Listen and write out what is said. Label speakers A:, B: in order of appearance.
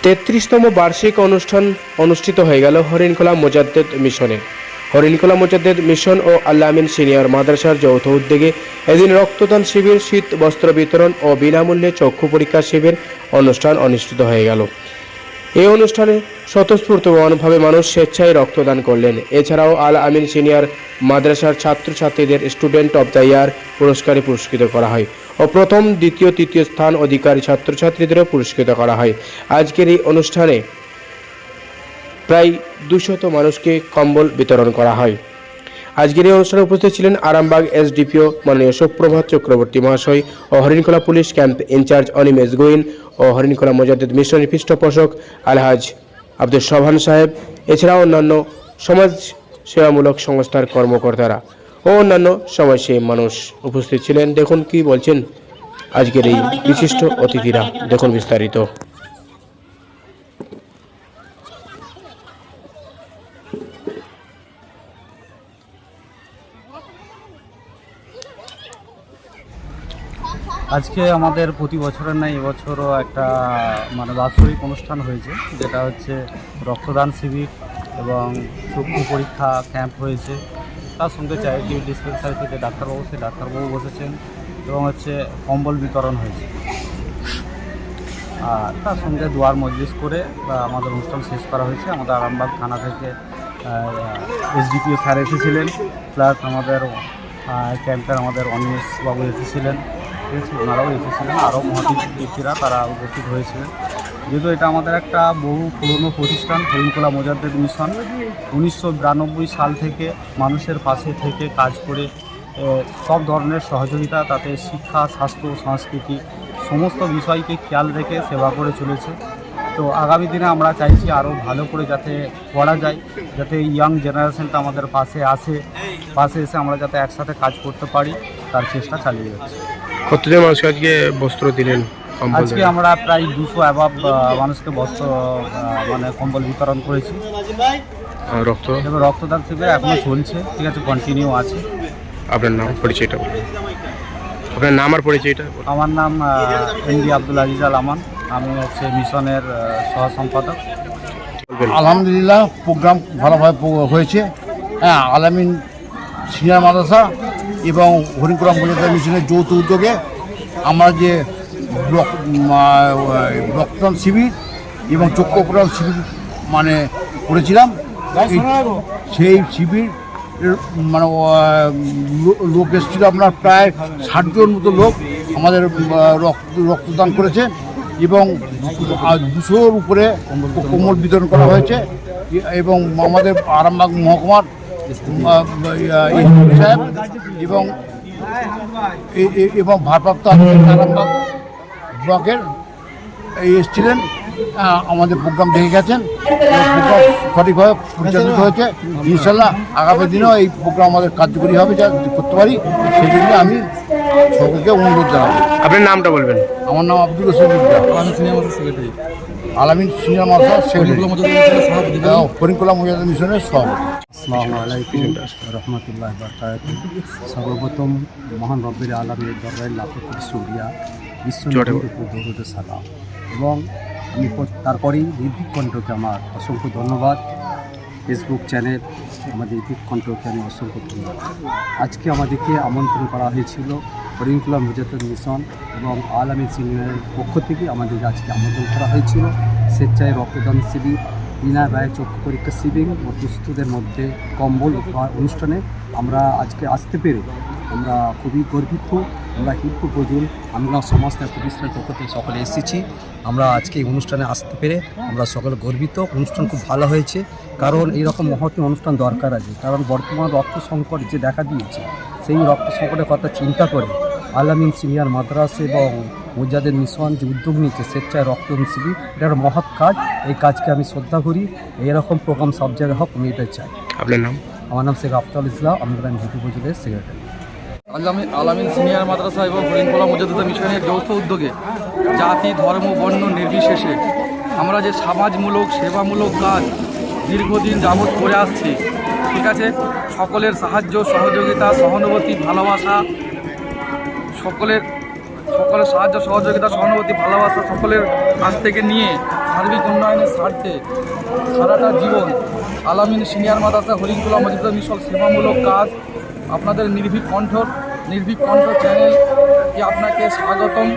A: 33তম বার্ষিক অনুষ্ঠান অনুষ্ঠিত হয়ে গেল হরিণখোলা মোজাদ্দেদ মিশনে। হরিণখোলা মোজাদ্দেদ মিশন ও আল্লাহ আমিন সিনিয়র মাদ্রাসার যৌথ উদ্যোগে এদিন রক্তদান শিবির, শীত বস্ত্র বিতরণ ও বিনামূল্যে চক্ষু পরীক্ষা শিবির অনুষ্ঠান অনুষ্ঠিত হয়ে গেল। এই অনুষ্ঠানে স্বতঃস্ফূর্তভাবে মানুষ স্বেচ্ছায় রক্তদান করলেন। এছাড়াও আল আমিন সিনিয়র মাদ্রাসার ছাত্রছাত্রীদের স্টুডেন্ট অব দ্য ইয়ার পুরস্কারে পুরস্কৃত করা হয় ও প্রথম, দ্বিতীয়, তৃতীয় স্থান অধিকারী ছাত্রছাত্রীদেরও পুরস্কৃত করা হয়। আজকের এই অনুষ্ঠানে প্রায় 200 মানুষকে কম্বল বিতরণ করা হয়। আজকের এই অনুষ্ঠানে উপস্থিত ছিলেন আরামবাগ এসডিপিও মাননীয় সুপ্রভাত চক্রবর্তী মহাশয় ও Harinkhola police camp incharge Animesh গোয়েন ও হরিণখোলা মোজাদ্দেদ মিশনের পৃষ্ঠপোষক আলহাজ আব্দুল সোবহান সাহেব। এছাড়াও অন্যান্য সমাজ সেবামূলক সংস্থার কর্মকর্তারা ও অন্যান্য সমাজসেবী মানুষ উপস্থিত ছিলেন। দেখুন কি বলছেন আজকের এই বিশিষ্ট অতিথিরা, দেখুন বিস্তারিত।
B: আজকে আমাদের প্রতি বছরের ন্যায় এবছরও একটা বাৎসরিক অনুষ্ঠান হয়েছে, যেটা হচ্ছে রক্তদান শিবির এবং চক্ষু পরীক্ষা ক্যাম্প হয়েছে। তার সঙ্গে চ্যারিটি ডিসপেন্সারি থেকে ডাক্তারবাবু বসেছেন এবং কম্বল বিতরণ হয়েছে। আর তার সঙ্গে দোয়ার মজলিস করে আমাদের অনুষ্ঠান শেষ করা হয়েছে। আমাদের আরামবাগ থানা থেকে এসডিপিও স্যার এসেছিলেন, প্লাস আমাদের ক্যাম্পের আমাদের অনিমেষ বাবু এসেছিলেন, ওনারাও এসেছিলেন, আরও মহাতিথি ব্যক্তিরা তারা উপস্থিত হয়েছিলেন। যেহেতু এটা আমাদের একটা বহু পুরনো প্রতিষ্ঠান হরিণখোলা মোজাদ্দেদ মিশন 1992 সাল থেকে মানুষের পাশে থেকে কাজ করে সব ধরনের সহযোগিতা, তাতে শিক্ষা, স্বাস্থ্য, সংস্কৃতি সমস্ত বিষয়কে খেয়াল রেখে সেবা করে চলেছে। তো আগামী দিনে আমরা চাইছি আরও ভালো করে যাতে করা যায়, যাতে ইয়াং জেনারেশনটা আমাদের পাশে এসে আমরা যাতে একসাথে কাজ করতে পারি, তার চেষ্টা চালিয়ে যাচ্ছি।
A: কতজন মানুষকে আজকে বস্ত্র দিলেন?
B: আজকে আমরা প্রায় 200 অ্যাবাব মানুষকে বস্ত্র কম্বল বিতরণ করেছি। রক্তদান শিবির এখনো চলছে, ঠিক আছে, কন্টিনিউ আছে।
A: আপনার নাম, পরিচয়টা বলুন। আপনার নাম আর পরিচয়টা?
B: আমার নাম এমডি আব্দুল আজিজ আল আমান, আমি মিশনের সহ সম্পাদক।
C: আলহামদুলিল্লাহ, প্রোগ্রাম ভালোভাবে হয়েছে। হ্যাঁ, আল আমিন সিনিয়র মাদ্রাসা এবং হরিণখোলা মোজাদ্দেদ মিশনের যৌথ উদ্যোগে আমরা যে রক্তদান শিবির এবং চক্ষু অপারেশন শিবির করেছিলাম, সেই শিবির লোক এসেছিল আপনার প্রায় 60 জন মতো লোক আমাদের রক্তদান করেছে এবং 200-র উপরে কম্বল বিতরণ করা হয়েছে। এবং আমাদের আরামবাগ মহকুমার সাহেব এবং ভারপ্রাপ্ত আরামবাগ ব্লকের এসেছিলেন, আমাদের প্রোগ্রাম দেখে গেছেন। প্রোগ্রাম সঠিকভাবে পরিচালিত হয়েছে। ইনশাল্লাহ আগামী দিনেও এই প্রোগ্রাম আমাদের কার্যকরী হবে, যা করতে পারি, সেই জন্য আমি সকলকে অনুরোধ জানাবো।
A: আপনার নামটা বলবেন?
C: আমার নাম আব্দুল সেক্রেটারি, আল আমিন সিনিয়র মাদ্রাসা সেক্রেটারি, হরিণখোলা মোজাদ্দেদ মিশনের সভাপতি।
B: আসসালামু আলাইকুম রহমতুল্লাহ বারাকাতুহু। সর্বপ্রথম মহান রব্বিল আলামিনের দরবারে লাখো কোটি শুকরিয়া, দরুদ সালাম। এবং আমি তারপরেই নির্ভীক কণ্ঠকে আমার অসংখ্য ধন্যবাদ। ফেসবুক চ্যানেল আমাদের নির্ভীক কণ্ঠকে আমি অসংখ্য ধন্যবাদ। আজকে আমাদেরকে আমন্ত্রণ করা হয়েছিল হরিণখোলা মোজাদ্দেদ মিশন এবং আল আমিন সিনিয়রের পক্ষ থেকে আমাদেরকে আজকে আমন্ত্রণ করা হয়েছিল স্বেচ্ছায় রক্তদান শিবির, বিনা ব্যয়ে চক্ষু পরীক্ষা শিবির ও দুস্থদের মধ্যে কম্বল উপহার অনুষ্ঠানে আমরা আজকে আসতে পেরে আমরা খুবই গর্বিত। আমরা হিন্দু বজুল আমরা সমাজের প্রতিষ্ঠানের পক্ষ থেকে সকলে এসেছি। আমরা আজকে এই অনুষ্ঠানে আসতে পেরে আমরা সকলে গর্বিত। অনুষ্ঠান খুব ভালো হয়েছে, কারণ এইরকম মহৎ অনুষ্ঠান দরকার আছে। কারণ বর্তমান রক্ত সংকট যে দেখা দিয়েছে, সেই রক্ত সংকটের কথা চিন্তা করে আল আমিন সিনিয়র মাদ্রাসা এবং মোজাদ্দেদ মিশন যে উদ্যোগ নিয়েছে স্বেচ্ছায় রক্তদান শিবির, এটা একটা মহৎ কাজ। এই কাজকে আমি শ্রদ্ধা করি। এরকম প্রোগ্রাম সব জায়গায় হোক, আমি এটাই চাই।
A: আপনার নাম?
B: আমার নাম শেখ আফতাল ইসলাম, আমরা হিন্দু বজুলের সেক্রেটারি।
D: আল আমিন সিনিয়র মাদ্রাসা এবং হরিণখোলা মোজাদ্দেদ মিশনের যৌথ উদ্যোগে জাতি, ধর্ম, বর্ণ নির্বিশেষে আমরা যে সমাজমূলক সেবামূলক কাজ দীর্ঘদিন যাবৎ করে আসছি, ঠিক আছে, সকলের সাহায্য, সহযোগিতা, সহানুভূতি, ভালোবাসা, সকলের সাহায্য, সহযোগিতা, সহানুভূতি, ভালোবাসা সকলের কাছ থেকে নিয়ে সার্বিক উন্নয়নের স্বার্থে সারাটা জীবন আলামিন সিনিয়র মাদ্রাসা হরিণখোলা মসজিদে মিশন সেবামূলক কাজ আপনাদের নির্ভীক কণ্ঠ চ্যানেলকে আপনাকে স্বাগতম।